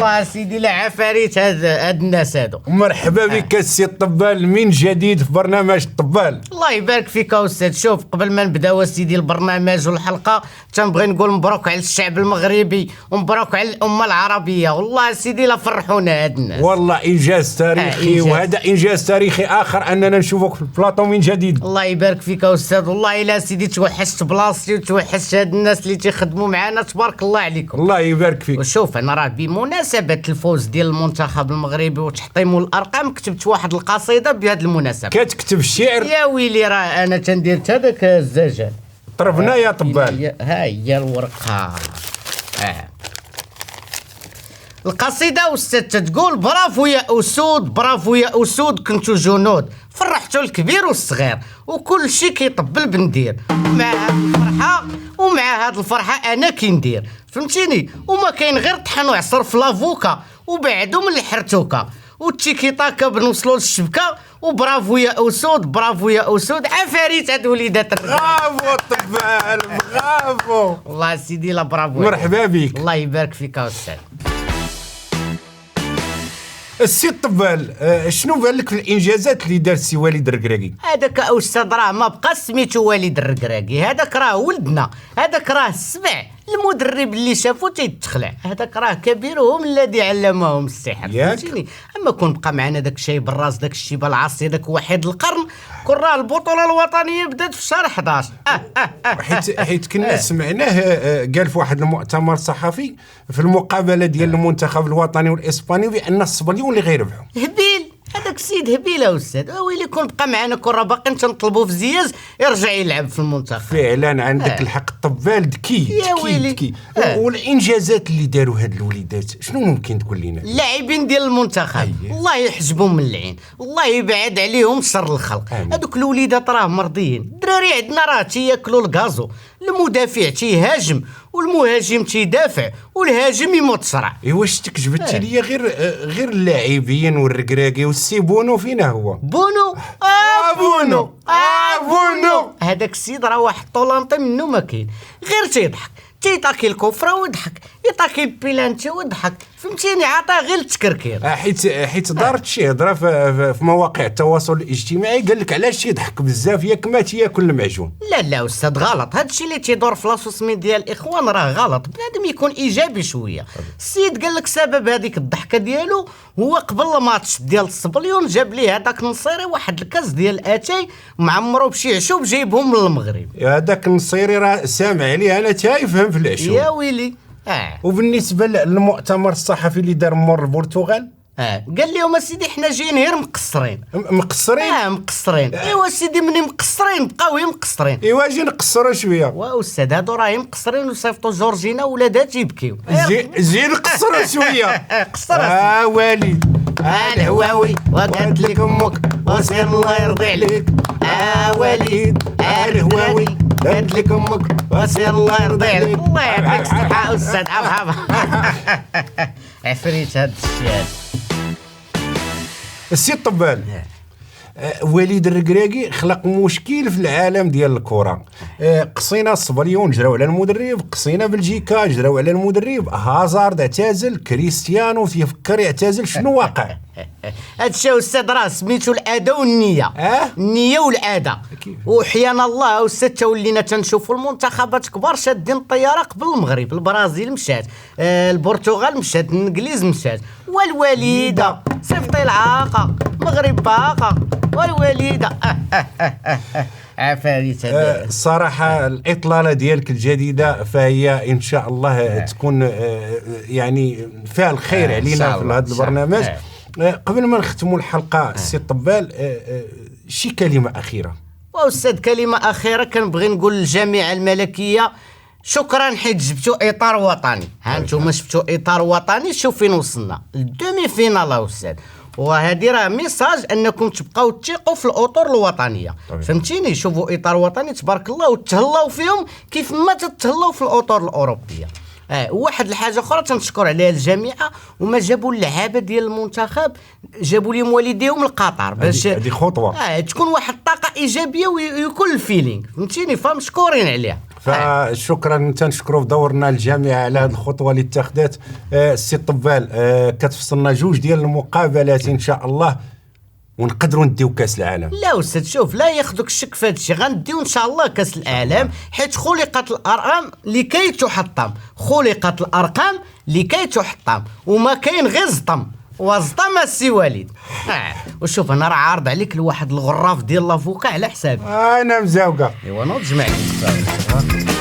والله سيدي لا عفاريت هاد الناس هادو. مرحبا بك السي الطبال من جديد في برنامج الطبال. الله يبارك فيك استاذ. شوف قبل ما نبداو سيدي البرنامج والحلقه تنبغي نقول مبروك على الشعب المغربي ومبروك على الامه العربيه. والله سيدي لا فرحونا هاد الناس، والله انجاز تاريخي. وهذا انجاز تاريخي اخر اننا نشوفك في البلاطو من جديد. الله يبارك فيك استاذ. والله الا سيدي توحشت بلاصتي وتوحشت هاد الناس اللي تيخدموا معنا، تبارك الله عليكم. الله يبارك فيك. وشوف انا راه بمناسبه الفوز ديال المنتخب المغربي وتحطيم الارقام كتبت واحد القصيده بهذه المناسبه. كتكتب الشعر؟ يا ويلي راه انا تندير هذاك الزجاج. طربنا يا طبال. ها هي الورقه. القصيده استاذ تقول: برافو يا اسود، برافو يا اسود، كنتو جنود، فرحتوا الكبير والصغير وكل شيء كيطبل بندير. ومع هاد الفرحه انا كندير، فهمتيني؟ وما كاين غير طحن وعصر في لافوكا وبعدو من الحرتوكه والتيكي تاكا بنوصلوا للشبكه. وبرافو يا اسود، برافو يا اسود، عفاريت هاد وليدات. برافو طبال، برافو. والله سيدي لا برافو. مرحبا بك. الله يبارك فيك استاذ. السي الطبال، شنو بان لك في الانجازات اللي دار السي وليد الركراكي؟ هذاك استاذ راه ما بقى سميتو وليد الركراكي، هذاك راه ولدنا، هذاك راه السبع المدرب اللي شافو تيتخلع، هذاك راه كبيرهم الذي علمهم السحر، فهمتيني؟ اما كون بقى معنا داك الشيء بالراس، داك الشيبه العصي، داك وحيد القرن، كون راه البطوله الوطنيه بدات في شهر 11. حيت كنا سمعناه قال في واحد المؤتمر صحفي في المقابله ديال المنتخب الوطني والاسباني بان الصبليون اللي غيربحوا. هبيل هذاك السيد هبيل استاذ. ويلي كون بقى معنا كون راه باقي تنطلبوا في زياز يرجع يلعب في المنتخب. فعلا عندك الحق الطبال ذكي ذكي. والانجازات اللي داروا هاد الوليدات شنو ممكن تقول لنا؟ اللاعبين ديال المنتخب الله يحجبهم من العين، الله يبعد عليهم شر الخلق. هذوك الوليدات راه مرضيين. الدراري عندنا راه تياكلوا الكازو، المدافع تيهاجم والمهاجم تيدافع والهاجم يموت صرع. واش تكجبتي ليا غير اللاعبين والركراكي والسي بونو فينا هو؟ بونو بونو بونو هذاك السيد راه واحد طولانطي منه ما كاين، غير تيضحك، تيطاكي الكفره ويضحك، يطاكي البيلانتي ويضحك، فهمتيني؟ عطاه غير التكركير. حيت دارت شي هضره في مواقع التواصل الاجتماعي، قال لك علاش تيضحك بزاف ياك ما تياكل المعجون. لا استاذ غلط، هذا الشيء اللي تيدور في لاسوسمي ديال الاخوان راه غلط، بنادم يكون ايجابي شويه. السيد قال لك سبب هذيك الضحكه ديالو هو قبل الماتش ديال الصبليون جاب ليه هذاك النصيري واحد الكاس ديال اتاي معمرو بشي عشوب جايبهم من المغرب. هذاك النصيري راه سامع عليه انا تايفهم في العشوب. يا ويلي. وبالنسبه للمؤتمر الصحفي اللي دار مور البرتغال، قال لهم سيدي حنا جايين غير مقصرين. مقصرين. ايوا سيدي مني مقصرين بقاو مقصرين. ايوا جي نقصروا شويه. واستاذ هادو راهي مقصرين وصيفطوا جورجينا ولادات يبكيو. جي نقصروا شويه. قصر وليد الهواوي وقالت لك امك وسير الله يرضي عليك. وليد الهواوي قالت لك امك وسير الله يرضي عليك. الله يعطيك الصحه استاذ. عفريت هاد الشيء. السي الطبال، وليد الركراكي خلق مشكل في العالم ديال الكره. قصينا الصبليون جراو على المدرب، قصينا بلجيكا جراو على المدرب، هازارد اعتزل، كريستيانو تيفكر يعتزل، شنو واقع؟ هادشي استاذ راه سميتو الاداء والنيه. النيه والاداء. وحيانا الله استاذ تولينا تنشوفوا المنتخبات كبار شادين الطياره قبل المغرب، البرازيل مشات، البرتغال مشات، الانجليز مشات، والوليده صيفطي العاقه، المغرب باقه، والوليده. عفاريت. الصراحه الاطلاله ديالك الجديده فهي ان شاء الله تكون يعني فيها الخير علينا في هذا البرنامج. قبل ما نختموا الحلقه السي الطبال، شي كلمه اخيره. واستاذ كلمه اخيره كنبغي نقول للجامعه الملكيه شكرا حيت جبتوا اطار وطني. ها انتم شفتوا اطار وطني، شوف فين وصلنا الدومي فينال استاذ. وهذه راه ميساج انكم تبقاو تثيقوا في الاطر الوطنيه، فهمتيني؟ شوفوا اطار وطني تبارك الله وتهلاو فيهم كيف ما تتهلاو في الاطر الاوروبيه. واحد الحاجه اخرى تنشكر عليها الجامعه، وما جابوا اللعابه ديال المنتخب جابوا لهم والديهم لقطر باش هذه خطوه تكون واحد الطاقه ايجابيه ويكون الفيلينغ، فهمتيني؟ فمشكورين عليها. فشكرا تنشكروا في دورنا الجامعه على هذه الخطوه اللي اتخذت. السي طبال كتفصلنا جوج ديال المقابلات ان شاء الله ونقدروا نديو كاس العالم. لا استاذ شوف، لا ياخذك الشك في هذا الشيء، غنديو ان شاء الله كاس العالم، حيت خلقت الارقام لكي تحطم، خلقت الارقام لكي تحطم، وما كاين غير زطم، وزطم السي وليد. وشوف انا راه عارض عليك لواحد الغراف ديال لافوكا على حسابي. انا مزاوقه. ايوا نوض جمع لي